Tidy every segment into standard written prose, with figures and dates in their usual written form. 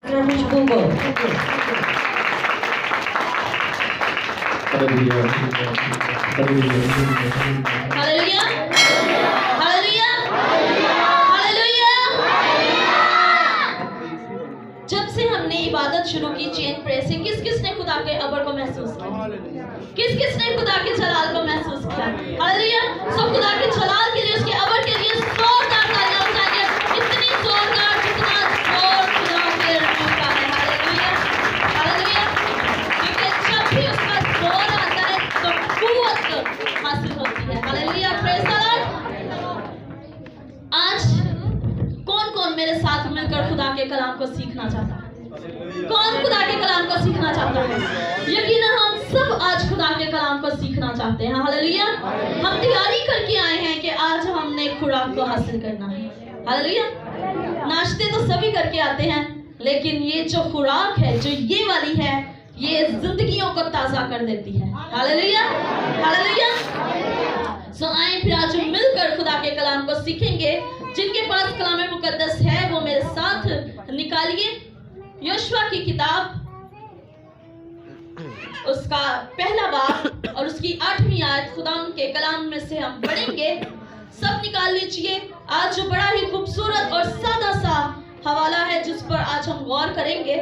खुशबू को। Hallelujah, hallelujah, hallelujah. जब से हमने इबादत शुरू की चेन प्रेयर से, किस किस ने खुदा के अबर को महसूस किया? किस किस ने खुदा के जलाल को महसूस किया? हालेलुया। सो खुदा के जलाल के लिए, उसके अबर के लिए जोरदार तालियां बजाइए, इतनी जोरदार जितना जोर खुदा के रूह का है। Hallelujah, hallelujah. क्योंकि जब भी उसका जोर आता है तो कुव्वत हासिल होती है। Hallelujah, praise the Lord. आज कौन कौन मेरे साथ मिलकर खुदा के कलाम को सीखना चाहता है? कौन खुदा के कलाम को सीखना चाहता है? यकीनन हम सब आज खुदा के कलाम को सीखना चाहते हैं। हालेलुया। हम तैयारी करके आए हैं कि आज हमने खुराक को हासिल करना है। हालेलुया। नाश्ते तो सभी करके आते हैं, लेकिन ये जो खुराक है, जो ये वाली है, ये जिंदगियों को ताजा कर देती है। Hallelujah, hallelujah. सो आए फिर आज हम मिलकर खुदा के कलाम को सीखेंगे। जिनके पास कलाम मुकद्दस है वो मेरे साथ निकालिए। योशुआ की किताब, उसका पहला बाब और उसकी 8वीं आयत खुदा के कलाम में से हम पढ़ेंगे। सब निकाल लीजिए। आज जो बड़ा ही खूबसूरत और सादा सा हवाला है जिस पर आज हम गौर करेंगे।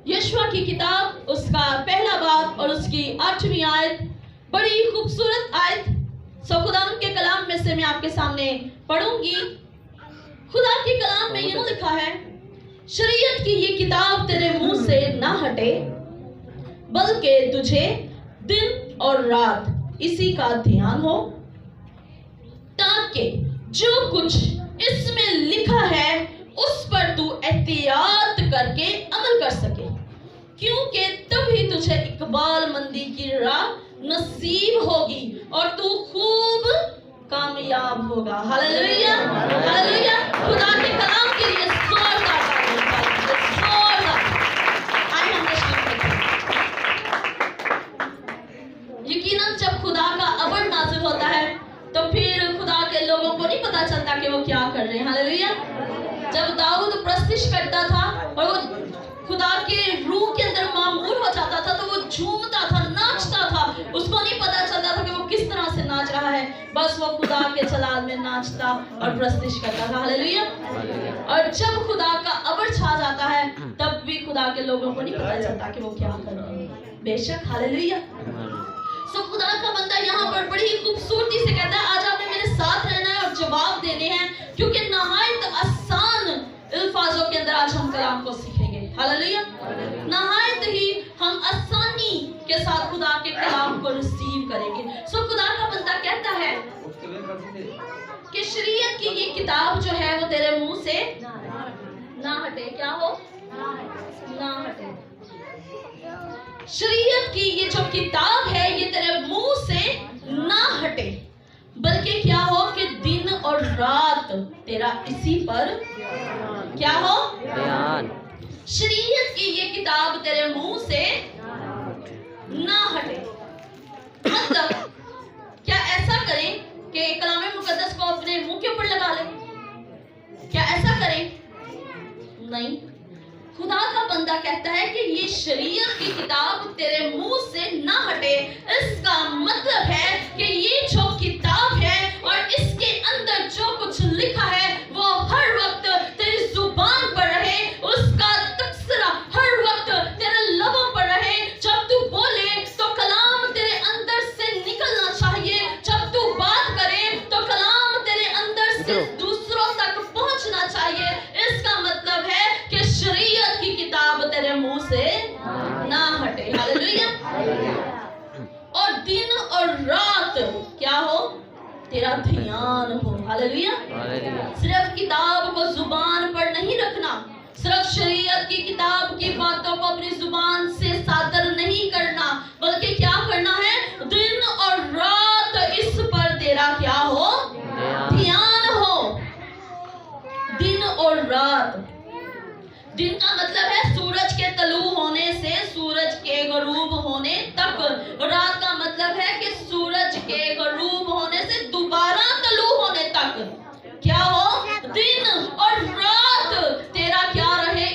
योशुआ की किताब, उसका पहला बाब और उसकी 8वीं आयत, बड़ी ही खूबसूरत आयत। सो खुदा के कलाम में से मैं आपके सामने पढ़ूंगी। खुदा के कलाम में यूं लिखा है, शरीयत की ये किताब तेरे मुंह से ना हटे, बल्कि तुझे दिन और रात इसी का ध्यान हो, ताकि जो कुछ इसमें लिखा है उस पर तू एहतियात करके अमल कर सके, क्योंकि तभी तुझे इकबाल मंदी की राह नसीब होगी और तू खूब कामयाब होगा। Hallelujah, hallelujah. खुदा के कलाम के लिए जोरदार तालियां बजाइए, जोरदार। आइए हम तशरीफ रखें। यकीनन जब खुदा का अबर नाज़िल होता है तो फिर खुदा के लोगों को नहीं पता चलता कि वो क्या कर रहे हैं। हालेलुया। जब दाऊद प्रस्तिश करता था और वो खुदा के रूह के अंदर मामूर हो जाता था तो वो झूमता था, नाचता था। उसको नहीं पता चलता था कि वो किस तरह से नाच रहा है, बस वो खुदा के जलाल में नाचता और प्रस्तिश करता था। हालेलुया। और जब खुदा का अबर छा जाता है तब भी खुदा के लोगों को नहीं पता चलता कि वो क्या कर रहे हैं। बेशक, हालेलुया। सो खुदा का बंदा यहाँ पर बड़ी ही खूबसूरती से कहता है, आज आपने मेरे साथ रहना है और जवाब देने हैं, क्योंकि नहायत आसान अल्फाजों के अंदर आज हम कलाम को सीखेंगे। हालेलुया। नहायत ही हम आसानी के साथ खुदा के कलाम को रिसीव करेंगे। सो खुदा का बंदा कहता है कि शरीयत की ये किताब जो है वो तेरे मुंह से ना हटे। क्या हो? ना हटे। शरीयत की ये जो किताब है ये तेरे मुंह से ना हटे, बल्कि क्या हो कि दिन और रात तेरा इसी पर क्या हो? ध्यान। शरीयत की ये किताब तेरे मुंह से ना हटे। मतलब क्या ऐसा करें कि कलाम मुकद्दस को अपने मुंह के ऊपर लगा लें? क्या ऐसा करें? नहीं। खुदा का बंदा कहता है कि ये शरीयत की किताब तेरे मुंह से ना हटे। इसका मतलब है कि ये जो किताब है और इसके अंदर जो कुछ लिखा है वो हर वक्त तेरी जुबान पर रहे, उसका तबसरा हर वक्त तेरे लबों पर रहे। जब तू बोले तो कलाम तेरे अंदर से निकलना चाहिए, जब तू बात करे तो कलाम तेरे अंदर से दूसरों तक पहुंचना चाहिए। इसका मतलब है कि शरीयत की किताब तेरे मुंह से ना हटे। हालेलुया। और दिन और रात क्या हो? तेरा ध्यान हो। हालेलुया। सिर्फ किताब को जुबान पर नहीं रखना, सिर्फ शरीयत की किताब की बातों को अपनी जुबान से सादर नहीं करना, बल्कि क्या करना है? दिन और रात इस पर तेरा क्या हो? ध्यान हो। दिन और रात। दिन का मतलब है सूरज के तलू होने से सूरज के गरूब होने तक। रात का मतलब है कि सूरज के गरूब होने से दोबारा तलू होने तक क्या हो? दिन और रात तेरा क्या रहे?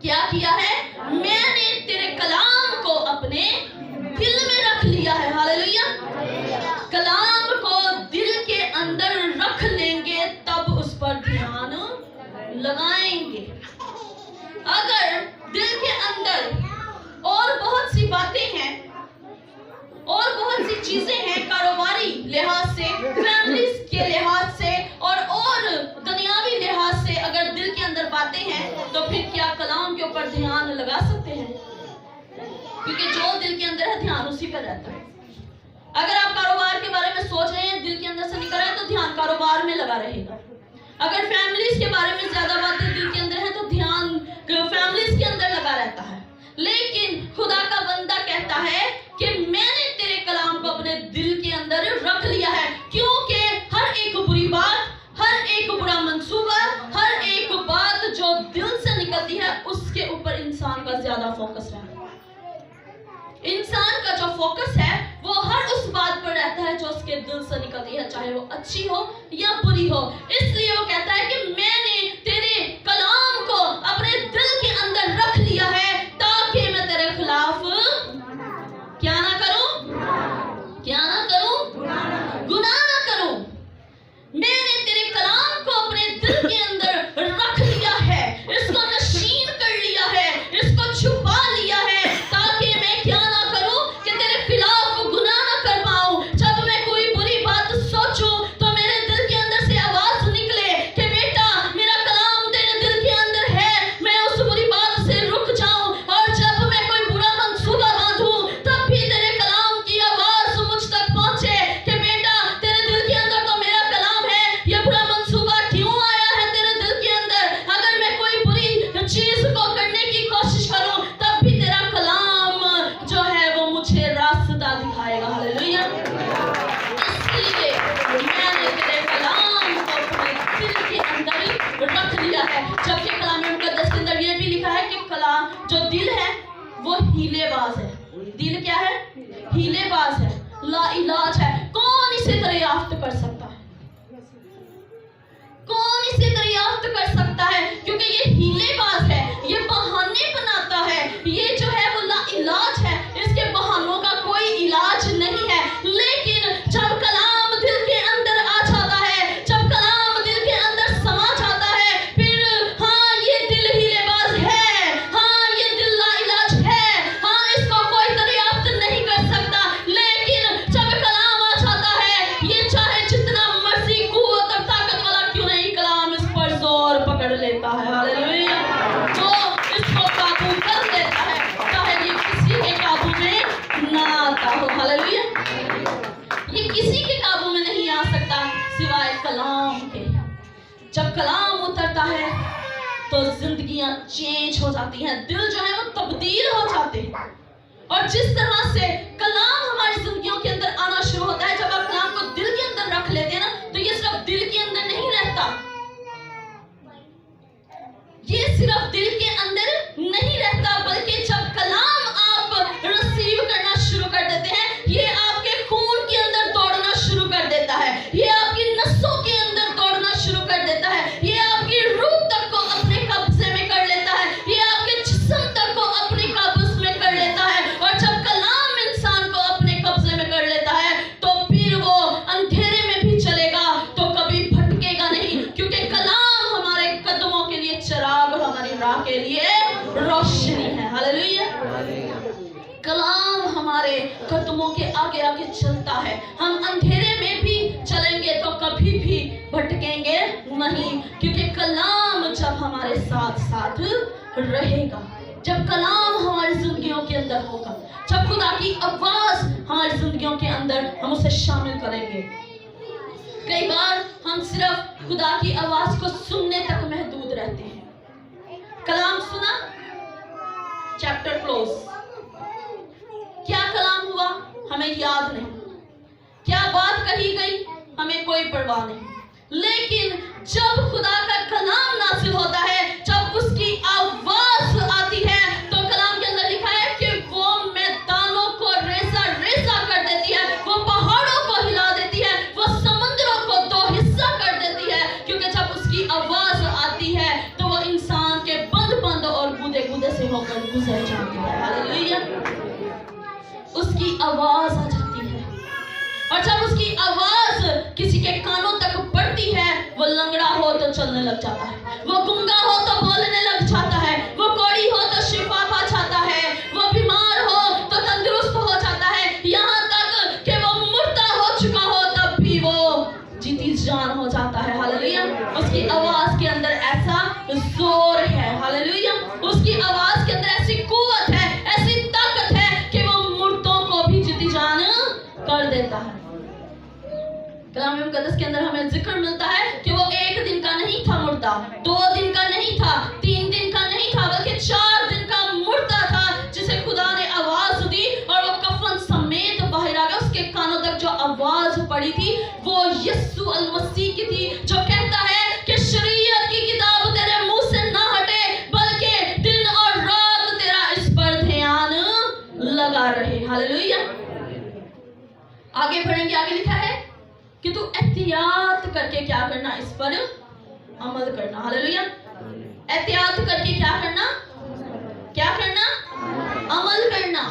کیا کیا ہے؟ میں نے تیرے کلام کو اپنے دل میں رکھ لیا ہے. ہاللیلویا. کلام کو دل کے اندر رکھ لیں گے تب اس پر دھیان لگائیں گے. اگر دل کے اندر اور بہت سی باتیں ہیں اور بہت سی چیزیں ہیں کاروباری لحاظ سے, فیملیز کے لحاظ سے اور دنیاوی لحاظ سے اگر دل کے اندر باتیں ہیں تو پھر کیا کلام کے اوپر دھیان لگا سکتے ہیں؟ کیونکہ جو دل کے اندر ہے دھیان اسی پر رہتا ہے. اگر آپ کاروبار کے بارے میں سوچ رہے ہیں, دل کے اندر سے نکل رہا ہے تو دھیان کاروبار میں لگا رہے گا. اگر فیملیز کے بارے میں زیادہ باتیں دل کے اندر ہیں تو دھیان فیملیز کے اندر لگا رہتا ہے. لیکن خدا کا بندہ کہتا ہے کہ میں نے تیرے کلام کو اپنے دل کے اندر رکھ لیا ہے, کیونکہ ہر ایک بری بات, ہر ایک برا منصوبہ, ہر ایک بات جو دل سے نکلتی ہے اس کے اوپر انسان کا زیادہ فوکس رہتا ہے. انسان کا جو فوکس ہے وہ ہر اس بات پر رہتا ہے جو اس کے دل سے نکلتی ہے, چاہے وہ اچھی ہو یا بری ہو. اس لیے وہ کہتا ہے کہ میں نے تیرے کلام کو اپنے دل کے اندر رکھ لیا ہے تاکہ میں تیرے خلاف کیا نہ کروں, کیا نہ کروں, گناہ نہ کروں. میں نے تیرے کلام کو اپنے دل کے اندر رکھ لیا ہے, اس کو نشین کر لیا ہے, اس کو چھپا لیا ہے تاکہ میں کیا نہ کروں کہ تیرے خلاف گناہ نہ کر پاؤں. جب میں کوئی بری بات سوچوں تو میرے دل کے اندر سے آواز نکلے کہ بیٹا میرا کلام تیرے دل کے اندر ہے, میں اس بری بات سے رک جاؤں. اور جب میں کوئی برا منصوبہ باندھوں تب بھی تیرے کلام کی آواز مجھ تک پہنچے کہ بیٹا تیرے دل کے اندر تو میرا کلام ہے, یہ برا منصوبہ کیوں آیا ہے تیرے دل کے اندر؟ اگر میں کوئی بری چیز کو کرنے کی کوشش کروں تب بھی تیرا کلام جو ہے وہ مجھے راستہ دکھائے گا. ہاللیلویا. اس لیے میں نے تیرے کلام کو اپنے دل کے اندر رکھ لیا ہے. جبکہ کلام مقدس کے اندر یہ بھی لکھا ہے کہ کلام جو دل ہے وہ ہیلے باز ہے. دل کیا ہے؟ ہیلے باز ہے, لا علاج ہے. کون اسے دریافت کر سکتا ہے؟ کون اسے دریافت کر سکتا ہے؟ کیونکہ یہ ہیلے باز ہے, یہ بہانے بناتا ہے, یہ جو ہے وہ لا علاج ہے, اس کے بہانوں کا کوئی علاج نہیں ہے. لیکن جب کلام دل کے اندر آ جاتا ہے, جب کلام دل کے اندر سما جاتا ہے, پھر ہاں یہ دل ہیلے باز ہے, ہاں یہ دل لا علاج ہے, ہاں اس کو کوئی دریافت نہیں کر سکتا. لیکن جب کلام آ جاتا ہے, یہ چاہے جتنا مرضی قوت اور طاقت والا کیوں نہیں, کلام اس پر زور پکڑ لیتا ہے. ہاللیلویا. وہ اس کو قابو کر لیتا ہے, چاہے یہ کسی کے قابو میں نہ آتا ہو. ہاللیلویا. یہ کسی کے قابو میں نہیں آ سکتا سوائے کلام کے. جب کلام اترتا ہے تو زندگیاں چینج ہو جاتی ہیں, دل جو ہے وہ تبدیل ہو جاتے ہیں. اور جس طرح سے کلام ہماری زندگیوں کے اندر آنا شروع ہوتا ہے, جب آپ کلام کو دل کے اندر رکھ لیتے ہیں نا, تو یہ صرف دل کے اندر نہیں رہتا, یہ صرف دل کے اندر نہیں رہتا, بلکہ جب کلام آپ ریسیو کرنا شروع کر دیتے ہیں, یہ آپ کے خون کے اندر دوڑنا شروع کر دیتا ہے, یہ آپ کی نسوں کے اندر دوڑنا شروع کر دیتا ہے, یہ آپ کی روح تک کو اپنے قبضے میں کر لیتا ہے, یہ آپ کے جسم تک کو اپنے قبض میں کر لیتا ہے. اور جب کلام انسان کو اپنے قبضے میں کر لیتا ہے تو پھر وہ اندھیرے میں بھی چلے گا تو کبھی بھٹکے گا نہیں, کیونکہ کلام ہمارے قدموں کے لیے چراغ اور ہماری راہ کے لیے روشنی ہے. ہاللیلویا. کلام ہمارے قدموں کے آگے آگے چلتا ہے. ہم اندھیرے میں بھی چلیں گے تو کبھی بھی بھٹکیں گے نہیں, کیونکہ کلام جب ہمارے ساتھ ساتھ رہے گا, جب کلام ہماری زندگیوں کے اندر ہوگا, جب خدا کی آواز ہماری زندگیوں کے اندر ہم اسے شامل کریں گے. کئی بار ہم صرف خدا کی آواز کو سننے تک محدود رہتے ہیں. کلام سنا, چیپٹر کلوز. کیا کلام ہوا ہمیں یاد نہیں, کیا بات کہی گئی ہمیں کوئی پرواہ نہیں. لیکن جب خدا کا کلام نازل ہوتا ہے, جب اس کی آواز آتی ہے, تو کلام کے اندر لکھا ہے کہ وہ میدانوں کو ریزہ ریزہ کر دیتی ہے, وہ پہاڑوں کو ہلا دیتی ہے, وہ سمندروں کو دو حصہ کر دیتی ہے. کیونکہ جب اس کی آواز آتی ہے تو وہ انسان کے بند بند اور گودے گودے उसकी आवाज आ जाती है, और जब उसकी आवाज किसी के कानों तक पड़ती है, वो लंगड़ा हो तो चलने लग जाता है, वो गूंगा हो तो बोलने लग जाता है, वो कोढ़ी हो तो शिफा पा जाता है, वो बीमार हो तो तंदुरुस्त हो जाता है, यहाँ तक कि वो मुर्दा हो चुका हो तब भी वो जीती जान हो जाता है। हालेलुया। उसकी आवाज के अंदर ऐसा जोर है, हालेलुया, उसकी आवाज के अंदर ऐसी कुव्वत है, ऐसी ताकत है कि वो मुर्दों को भी जीती जान कर देता है। कलाम मुकद्दस के अंदर हमें जिक्र मिलता है कि वो 1 दिन का नहीं था मुर्दा, 2 दिन का नहीं था, 3 दिन का नहीं था, बल्कि 4 दिन का मुर्दा था, जिसे खुदा ने आवाज दी और वो कफन समेत बाहर आ गया। उसके कानों तक जो आवाज पड़ी थी वो यीशु अल मसीह की थी, जो कहता है कि शरीयत की किताब तेरे मुंह से ना हटे, बल्कि दिन और रात तेरा इस पर ध्यान लगा रहे। हालेलुया। आगे बढ़ेंगे, आगे लिखा है कि तू एहतियात करके क्या करना, इस पर अमल करना। हालेलुया। एहतियात करके क्या करना, क्या करना, अमल करना।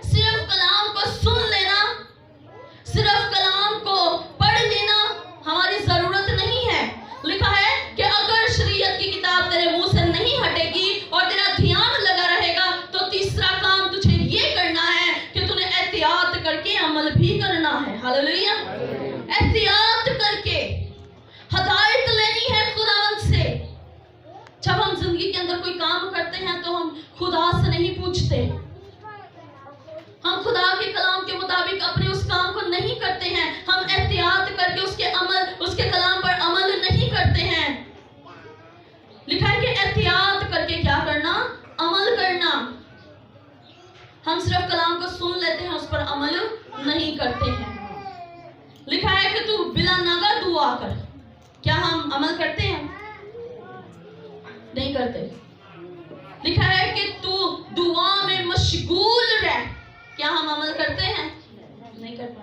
सिर्फ कलाम को सुन लेना, सिर्फ कलाम को पढ़ लेना हमारी जरूरत नहीं है। लिखा है कि अगर शरीयत की किताब तेरे मुंह से नहीं हटेगी और तेरा ध्यान लगा रहेगा, तो तीसरा काम तुझे ये करना है कि तूने एहतियात करके अमल भी करना है। हालेलुया। एहतियात करके हदायत लेनी है खुदावंद से। जब हम जिंदगी के अंदर कोई काम करते हैं तो हम खुदा से नहीं पूछते, हम खुदा के कलाम के मुताबिक अपने उस काम को नहीं करते हैं, हम एहतियात करके उसके कलाम पर अमल नहीं करते हैं। लिखा है कि एहतियात करके क्या करना, अमल करना। हम सिर्फ कलाम को सुन लेते हैं, उस पर अमल नहीं करते हैं। लिखा है कि तू बिला नागा दुआ कर। क्या हम अमल करते हैं? नहीं करते। लिखा है कि तू दुआ में मशगूल रह। क्या हम अमल करते हैं? नहीं कर पाते।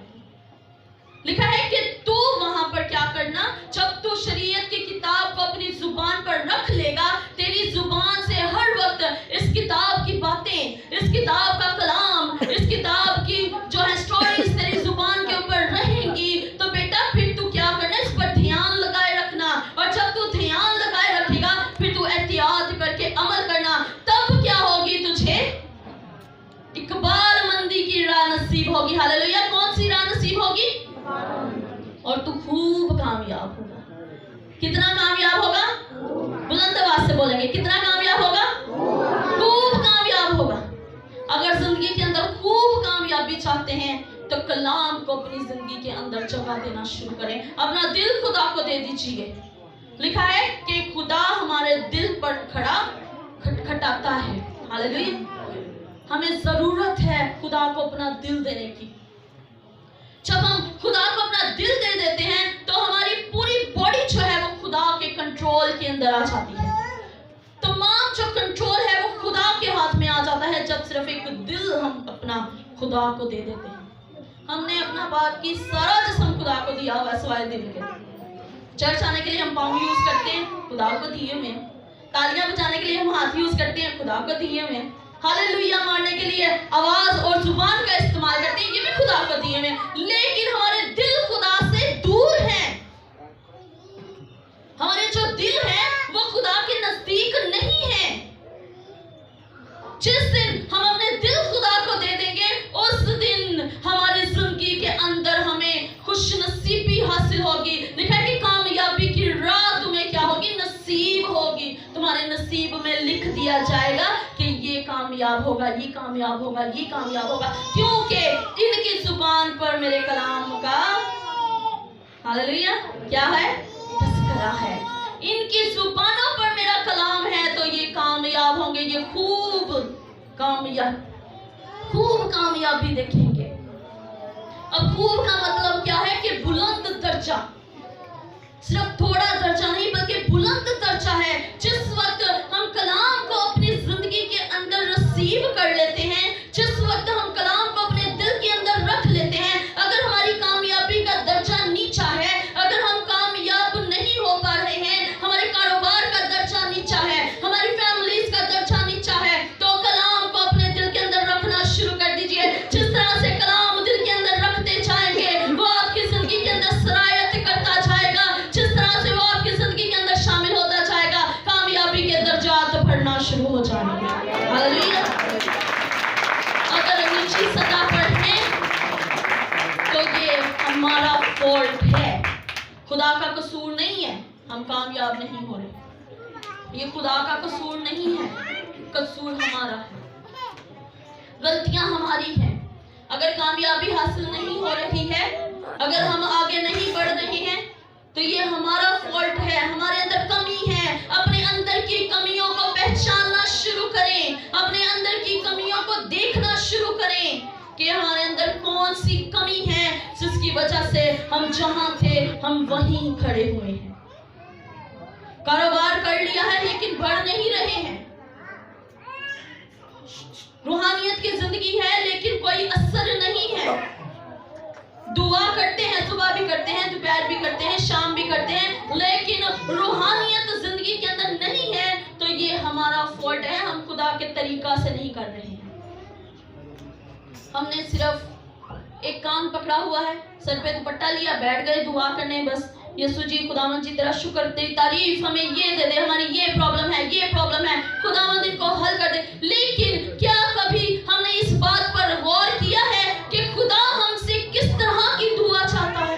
लिखा है कि तू वहां पर क्या करना, जब तू शरीयत की किताब को अपनी जुबान पर रख लेगा, तेरी जुबान से हर वक्त इस किताब की बातें, इस किताब का कलाम, इस किताब की जो है स्टोरीज तेरी जुबान के ऊपर रहेंगी, तो बेटा फिर तू क्या करना, इस पर ध्यान लगाए रखना। और जब तू ध्यान लगाए रखेगा, फिर तू एहतियात करके अमल करना। तब क्या होगी, तुझे इकबाल मंदी की राह नसीब होगी। हालेलुया। कौन सी राह नसीब होगी? और तू खूब कामयाब होगा। कितना कामयाब होगा? बुलंद आवाज से बोलेंगे, कितना कामयाब होगा? खूब कामयाब होगा। अगर जिंदगी के अंदर खूब कामयाबी चाहते हैं तो कलाम को अपनी जिंदगी के अंदर जगह देना शुरू करें, अपना दिल खुदा को दे दीजिए। लिखा है कि खुदा हमारे दिल पर खड़ा खटखटाता है। हालेलुया। हमें जरूरत है खुदा को अपना दिल देने की। जब हम खुदा को अपना दिल दे देते हैं तो हमारी पूरी बॉडी जो है वो खुदा के कंट्रोल के अंदर आ जाती है। तमाम जो कंट्रोल है वो खुदा के हाथ में आ जाता है, जब सिर्फ एक दिल हम अपना खुदा को दे देते हैं। हमने अपना बाकी सारा जिस्म खुदा को दिया हुआ सिवाय दिल के। चर्च आने के लिए हम पाँव यूज करते हैं, खुदा को दिए हुए। तालियां बजाने के लिए हम हाथ यूज करते हैं, खुदा को दिए हुए। हालेलुया मारने के लिए आवाज और जुबान का इस्तेमाल करते हैं, ये भी खुदा को दिए हुए। लेकिन हमारे दिल खुदा से दूर हैं। हमारे जो दिल है वो खुदा के नजदीक नहीं है। जिस दिन हम अपने दिल खुदा को दे देंगे, उस दिन हमारी जिंदगी के अंदर हमें खुशनसीबी हासिल होगी। लिखा है कि कामयाबी की राह तुम्हें क्या होगी, नसीब होगी। तुम्हारे नसीब में लिख दिया जाएगा कि ये कामयाब होगा, ये कामयाब होगा, ये कामयाब होगा, क्योंकि इनकी जुबान पर मेरे कलाम का हालेलुया क्या है, तस्करा है। इनकी जुबानों पर मेरा कलाम है तो ये कामयाब होंगे, ये खूब कामयाबी देखेंगे। अब खूब का मतलब क्या है कि बुलंद दर्जा, सिर्फ थोड़ा दर्जा नहीं बल्कि बुलंद दर्जा है। जिस वक्त हम कलाम को अपनी जिंदगी के अंदर रिसीव कर लेते हैं, जिस वक्त हम कलाम को अपने दिल के अंदर रख लेते हैं, अगर हमारी कामयाबी का दर्जा नीचा है, अगर हम कामयाब नहीं हो पा रहे हैं, हमारे कारोबार का दर्जा नीचा है, हमारी फैमिलीज का दर्जा नीचा है, तो कलाम को अपने दिल के अंदर रखना शुरू कर दीजिए। شروع ہو جائیں گے. ہاللیلویا. اگر نیچی سطح پر ہیں تو یہ ہمارا فالٹ ہے, خدا کا قصور نہیں ہے. ہم کامیاب نہیں ہو رہے, یہ خدا کا قصور نہیں ہے, قصور ہمارا ہے, غلطیاں ہماری ہیں. اگر کامیابی حاصل نہیں ہو رہی ہے, اگر ہم آگے نہیں بڑھ رہے ہیں, تو یہ ہمارا فالٹ ہے, ہمارے اندر کمی ہے. اپنے اندر کی کمیوں کو پہچاننا شروع کریں, اپنے اندر کی کمیوں کو دیکھنا شروع کریں کہ ہمارے اندر کون سی کمی ہے جس کی وجہ سے ہم جہاں تھے ہم وہیں کھڑے ہوئے ہیں. کاروبار کر لیا ہے لیکن بڑھ نہیں رہے ہیں, روحانیت کی زندگی ہے لیکن کوئی اثر نہیں ہے. دعا کرتے ہیں, صبح بھی کرتے ہیں, دوپہر بھی کرتے ہیں, شام بھی کرتے ہیں, لیکن روحانیت زندگی کے اندر نہیں ہے, تو یہ ہمارا فالٹ ہے. ہم خدا کے طریقہ سے نہیں کر رہے ہیں. ہم نے صرف ایک کان پکڑا ہوا ہے, سر پہ دوپٹہ لیا, بیٹھ گئے دعا کرنے, بس یسوع جی خداوند جی تیرا شکر تیری تعریف, ہمیں یہ دے دے, ہماری یہ پرابلم ہے, یہ پرابلم ہے, خداوند ان کو حل کر دے. لیکن کیا کبھی ہم نے اس بات پر غور کیا ہے کہ خدا ہم سے کس طرح کی دعا چاہتا ہے؟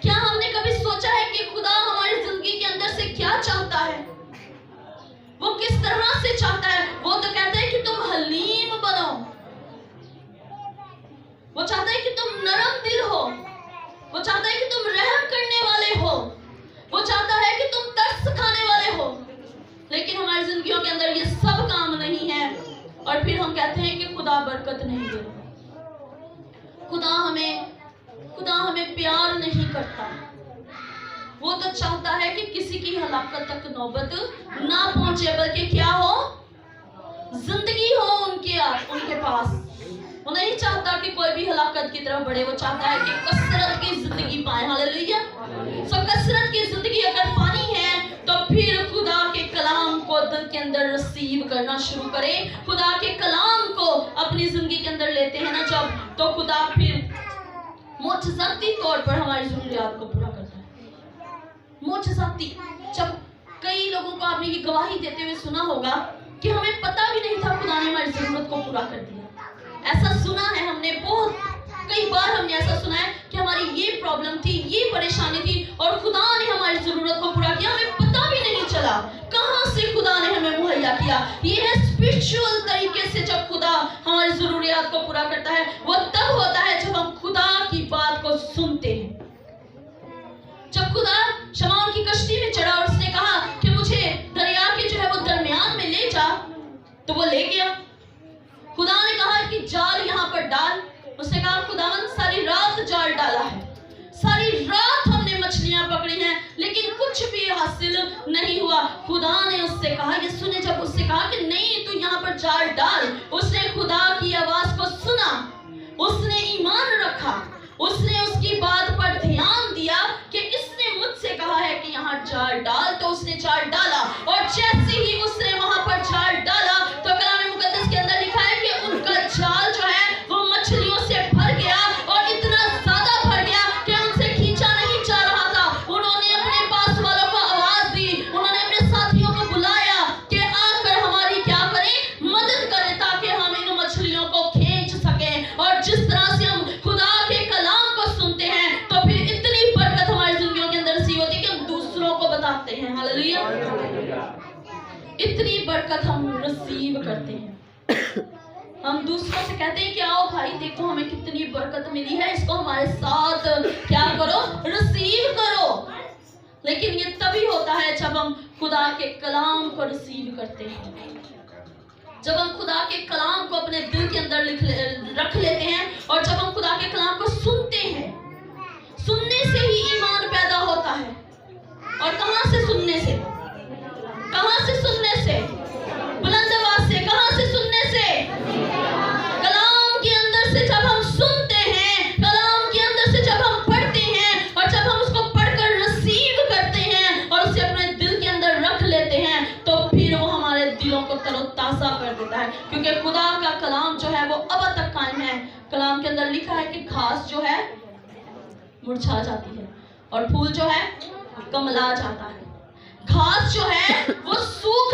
کیا ہم نے کبھی سوچا ہے کہ خدا ہماری زندگی کے اندر سے کیا چاہتا ہے, وہ کس طرح سے چاہتا ہے؟ وہ تو کہتا ہے کہ تم حلیم بنو, وہ چاہتا ہے کہ تم نرم دل ہو, وہ چاہتا ہے کہ تم رحم کرنے والے ہو, وہ چاہتا ہے کہ تم ترس کھانے والے ہو. لیکن ہماری زندگیوں کے اندر یہ سب کام نہیں ہے, اور پھر ہم کہتے ہیں کہ خدا برکت نہیں دے رہا, خدا ہمیں پیار نہیں کرتا. وہ تو چاہتا ہے کہ کسی کی ہلاکت تک نوبت نہ پہنچے, بلکہ کیا ہو, زندگی ہو ان کے پاس. وہ نہیں چاہتا کہ کوئی بھی ہلاکت کی طرف بڑھے, وہ چاہتا ہے کہ کثرت کی زندگی پائے. ہاللیلویا. سو کثرت کی زندگی اگر پانی ہے تو پھر خدا کے کلام کو دل کے اندر ریسیو کرنا شروع کریں. خدا کے کلام کو اپنی زندگی کے اندر لیتے ہیں نا جب, تو خدا پھر معجزاتی طور پر ہماری ضروریات کو پورا کرتا ہے. معجزاتی. جب کئی لوگوں کو آپ نے یہ گواہی دیتے ہوئے سنا ہوگا کہ ہمیں پتہ بھی نہیں تھا خدا نے ہماری ضرورت کو پورا کر دیا. ایسا سنا ہے ہم نے, بہت کئی بار ہم نے ایسا سنا ہے کہ ہماری یہ پرابلم تھی, یہ پریشانی تھی, اور خدا نے ہماری ضرورت کو پورا کیا, ہمیں پتہ بھی نہیں چلا کہاں سے خدا نے ہمیں مہیا کیا. یہ ہے اسپرچول طریقے سے جب خدا ہماری ضروریات کو پورا کرتا ہے. وہ تب ہوتا ہے جب ہم خدا کی بات کو سنتے ہیں. جب خدا شمعون کی کشتی میں چڑھا اور اس نے کہا کہ مجھے دریا کے جو ہے وہ درمیان میں لے جا, تو وہ لے گیا. خدا نے کہا کہ جال یہاں پر ڈال, اس نے کہا خداوند ساری رات جال ڈالا ہے, ساری رات ہم نے مچھلیاں پکڑی ہیں, لیکن کچھ بھی حاصل نہیں ہوا. خدا نے اس سے کہا, یسوع نے جب اس سے کہا کہ نہیں تو یہاں پر جال ڈال, اس نے خدا کی آواز کو سنا, اس نے ایمان رکھا, اس نے اس کی بات پر دھیان دیا کہ اس نے مجھ سے کہا ہے کہ یہاں جال ڈال, تو اس نے جال ڈالا. اور جیسے ہی اس نے وہاں پر جال ڈالا تو کلام مقدس کے اندر لکھا ہے کہ ان کا جال جو ہے وہ مچھلیوں سے بھر گیا, اور اتنا زیادہ بھر گیا کہ ان سے کھینچا نہیں جا رہا تھا. انہوں نے اپنے پاس والوں کو آواز دی, انہوں نے اپنے ساتھیوں کو بلایا کہ آ کر ہماری کیا کریں, مدد کریں, تاکہ ہم ان مچھلیوں کو کھینچ سکیں. اور جس طرح سے ہم خدا کے کلام کو سنتے ہیں تو پھر اتنی برکت ہماری زندگیوں کے اندر سی ہوتی ہے کہ ہم دوسروں کو بتاتے ہیں. ہاللیلویا. اتنی برکت ہم ریسیو کرتے ہیں, ہم دوسروں سے کہتے ہیں کہ آؤ بھائی دیکھو ہمیں کتنی برکت ملی ہے, اس کو ہمارے ساتھ کیا کرو, ریسیو کرو. لیکن یہ تبھی ہوتا ہے جب ہم خدا کے کلام کو ریسیو کرتے ہیں, جب ہم خدا کے کلام کو اپنے دل کے اندر رکھ لیتے ہیں, اور جب ہم خدا کے کلام کو سنتے ہیں. سننے سے ہی ایمان پیدا ہوتا ہے. اور کہاں سے سننے سے, کہاں سے سننے سے, بلند آواز سے, کہاں سے سننے سے, کلام کے اندر سے. جب ہم سنتے ہیں, کلام کے اندر سے جب ہم پڑھتے ہیں, اور جب ہم اس کو پڑھ کر ریسیو کرتے ہیں اور اسے اپنے دل کے اندر رکھ لیتے ہیں, تو پھر وہ ہمارے دلوں کو تر و تازہ کر دیتا ہے. کیونکہ خدا کا کلام جو ہے وہ اب تک قائم ہے. کلام کے اندر لکھا ہے کہ گھاس جو ہے مرجھا جاتی ہے, اور پھول جو ہے کملا جاتا ہے. گھاس جو ہے وہ سوکھ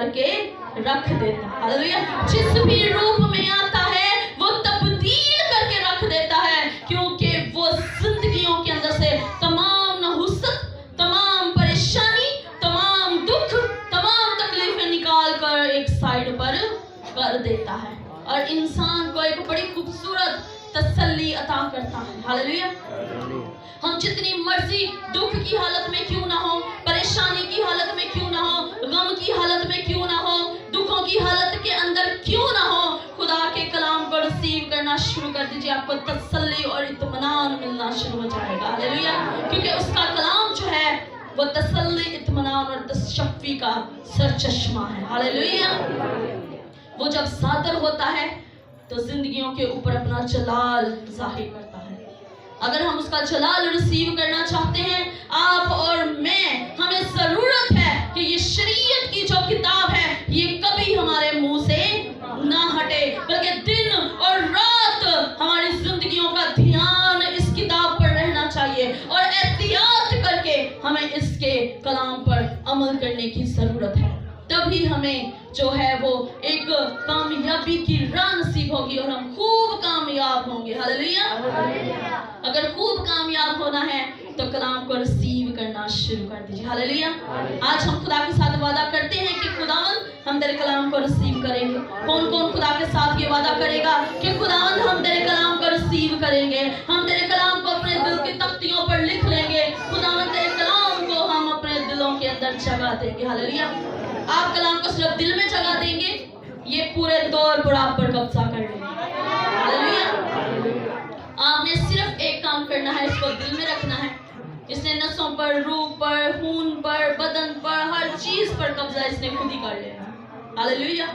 करके रख देता है। हालेलुया। जिस भी रूप में आता है वो तब्दील करके रख देता है, क्योंकि वो जिंदगियों के अंदर से तमाम नहुसत, तमाम परेशानी, तमाम दुख, तमाम तकलीफें निकाल कर एक साइड पर कर देता है और इंसान को एक बड़ी खूबसूरत तसल्ली अता करता है। हालेलुया। हम जितनी मर्जी दुख की हालत में क्यों ना हो, परेशानी की हालत में क्यों ना हो, गम की हालत में क्यों ना हो, दुखों की हालत के अंदर क्यों ना हो, खुदा के कलाम को रिसीव करना शुरू कर दीजिए, आपको तसल्ली और इत्मीनान मिलना शुरू हो जाएगा। हालेलुया। क्योंकि उसका कलाम जो है वो तसल्ली, इत्मीनान और तशफ़ी का सरचश्मा है। हालेलुया। वो जब सादर होता है तो जिंदगियों के ऊपर अपना जलाल जाहिर करता है। अगर हम उसका जलाल रिसीव करना चाहते हैं, आप और मैं, हमें जरूरत है कि ये शरीयत की जो किताब है ये कभी हमारे मुंह से ना हटे, बल्कि दिन और रात हमारी जिंदगियों का ध्यान इस किताब पर रहना चाहिए और एहतियात करके हमें इसके कलाम पर अमल करने की जरूरत है। तभी हमें जो है वो एक कामयाबी की राह नसीब होगी और हम खूब कामयाब होंगे। हालेलुया। अगर खूब कामयाब होना है तो कलाम को रिसीव करना शुरू कर दीजिए। हालेलुया। आज हम खुदा के साथ वादा करते हैं कि खुदावंद हम तेरे कलाम को रिसीव करेंगे। कौन कौन खुदा के साथ ये वादा करेगा कि खुदावंद हम तेरे कलाम को रिसीव करेंगे, हम तेरे कलाम को अपने दिल की तख्तियों पर लिख लेंगे, खुदावंद तेरे कलाम को हम अपने दिलों के अंदर जगह देंगे। हालेलुया। आप कलाम को सिर्फ दिल में जगह देंगे, ये पूरे दौर पर आप पर कब्जा कर लेंगे। हालेलुया। आपने सिर्फ एक काम करना है, इसको दिल में रखना है। इसने नसों पर, रूह पर, खून पर, बदन पर, हर चीज पर कब्जा इसने खुद ही कर लेना। हालेलुया।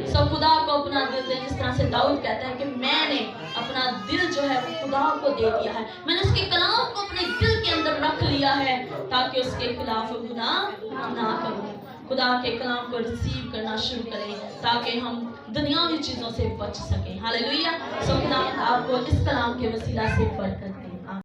सब खुदा को अपना दिल दे, जिस तरह से दाऊद कहता है कि मैंने अपना दिल जो है वो खुदा को दे दिया है, मैंने उसके कलाम को अपने दिल के अंदर रख लिया है ताकि उसके खिलाफ गुनाह ना करूं। खुदा के कलाम को रिसीव करना शुरू करें ताकि हम दुनियावी चीजों से बच सकें। हालेलुया। सो खुदा आपको इस कलाम के वसीला से बरकत दे।